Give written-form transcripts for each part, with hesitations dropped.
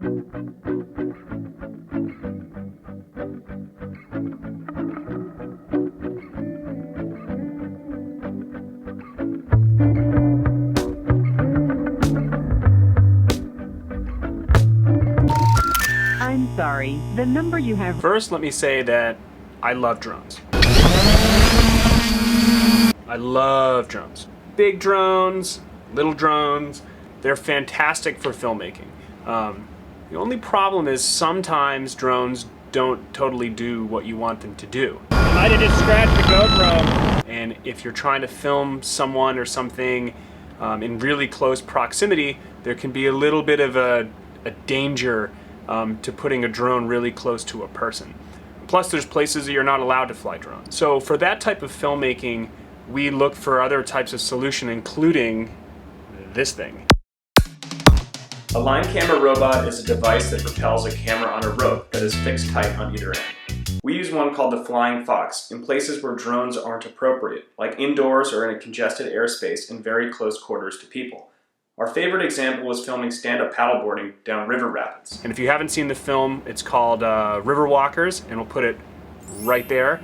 I'm sorry, the number you have... First, let me say that I love drones. I love drones. Big drones, little drones, they're fantastic for filmmaking. The only problem is sometimes drones don't totally do what you want them to do. You might have just scratched the GoPro. And if you're trying to film someone or something in really close proximity, there can be a little bit of a danger to putting a drone really close to a person. Plus, there's places that you're not allowed to fly drones. So for that type of filmmaking, we look for other types of solution, including this thing. A line camera robot is a device that propels a camera on a rope that is fixed tight on either end. We use one called the Flying Fox in places where drones aren't appropriate, like indoors or in a congested airspace in very close quarters to people. Our favorite example was filming stand-up paddleboarding down river rapids. And if you haven't seen the film, it's called River Walkers, and we'll put it right there.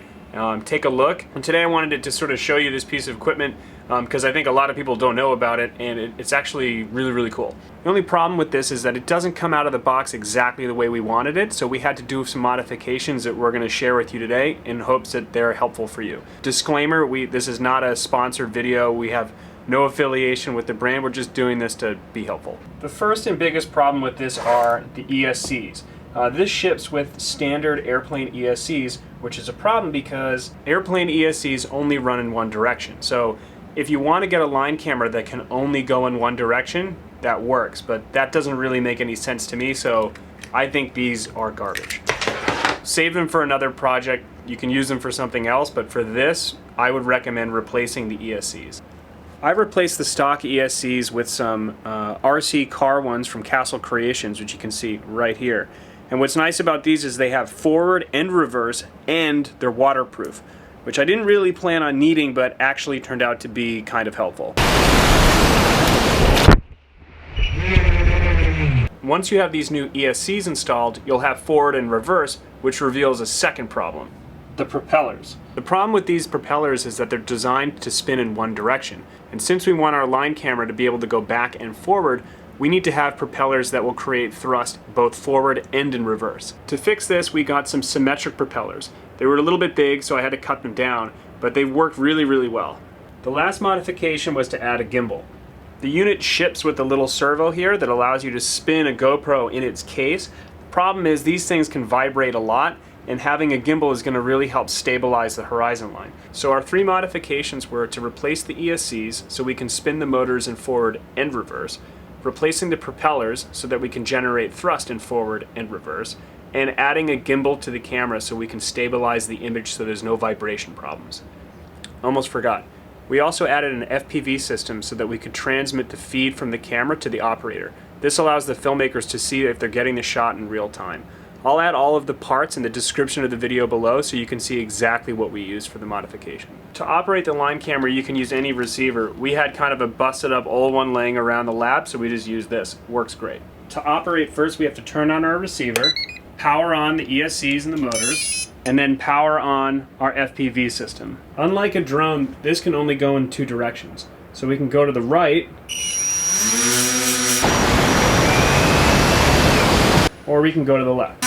Take a look. And today I wanted to sort of show you this piece of equipment because I think a lot of people don't know about it, and it's actually really, really cool. The only problem with this is that it doesn't come out of the box exactly the way we wanted it, so we had to do some modifications that we're going to share with you today in hopes that they're helpful for you. Disclaimer, this is not a sponsored video. We have no affiliation with the brand, we're just doing this to be helpful. The first and biggest problem with this are the ESCs. This ships with standard airplane ESCs, which is a problem because airplane ESCs only run in one direction. So if you want to get a line camera that can only go in one direction, that works, but that doesn't really make any sense to me, so I think these are garbage. Save them for another project, you can use them for something else, but for this, I would recommend replacing the ESCs. I replaced the stock ESCs with some RC car ones from Castle Creations, which you can see right here. And what's nice about these is they have forward and reverse, and they're waterproof, which I didn't really plan on needing, but actually turned out to be kind of helpful. Once you have these new ESCs installed, you'll have forward and reverse, which reveals a second problem: the propellers. The problem with these propellers is that they're designed to spin in one direction. And since we want our line camera to be able to go back and forward, we need to have propellers that will create thrust both forward and in reverse. To fix this, we got some symmetric propellers. They were a little bit big, so I had to cut them down, but they worked really, really well. The last modification was to add a gimbal. The unit ships with a little servo here that allows you to spin a GoPro in its case. The problem is these things can vibrate a lot, and having a gimbal is going to really help stabilize the horizon line. So our three modifications were to replace the ESCs so we can spin the motors in forward and reverse, replacing the propellers so that we can generate thrust in forward and reverse, and adding a gimbal to the camera so we can stabilize the image so there's no vibration problems. Almost forgot. We also added an FPV system so that we could transmit the feed from the camera to the operator. This allows the filmmakers to see if they're getting the shot in real time. I'll add all of the parts in the description of the video below so you can see exactly what we used for the modification. To operate the line camera, you can use any receiver. We had kind of a busted up old one laying around the lab, so we just used this. Works great. To operate, first we have to turn on our receiver, power on the ESCs and the motors, and then power on our FPV system. Unlike a drone, this can only go in two directions. So we can go to the right, or we can go to the left.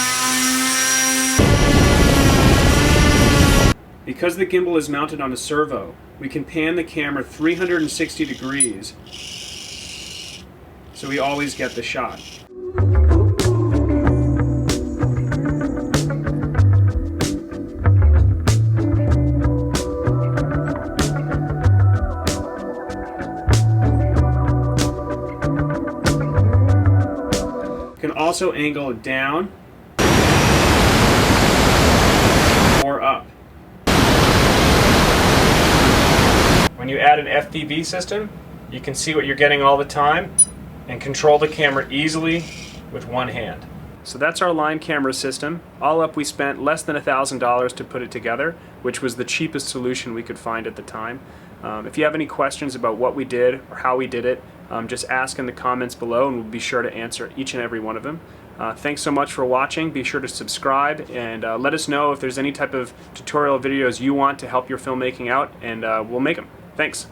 Because the gimbal is mounted on a servo, we can pan the camera 360 degrees, so we always get the shot. You can also angle it down or up. When you add an FPV system, you can see what you're getting all the time and control the camera easily with one hand. So that's our line camera system. All up, we spent less than $1,000 to put it together, which was the cheapest solution we could find at the time. If you have any questions about what we did or how we did it, just ask in the comments below and we'll be sure to answer each and every one of them. Thanks so much for watching. Be sure to subscribe and let us know if there's any type of tutorial videos you want to help your filmmaking out, and we'll make them. Thanks.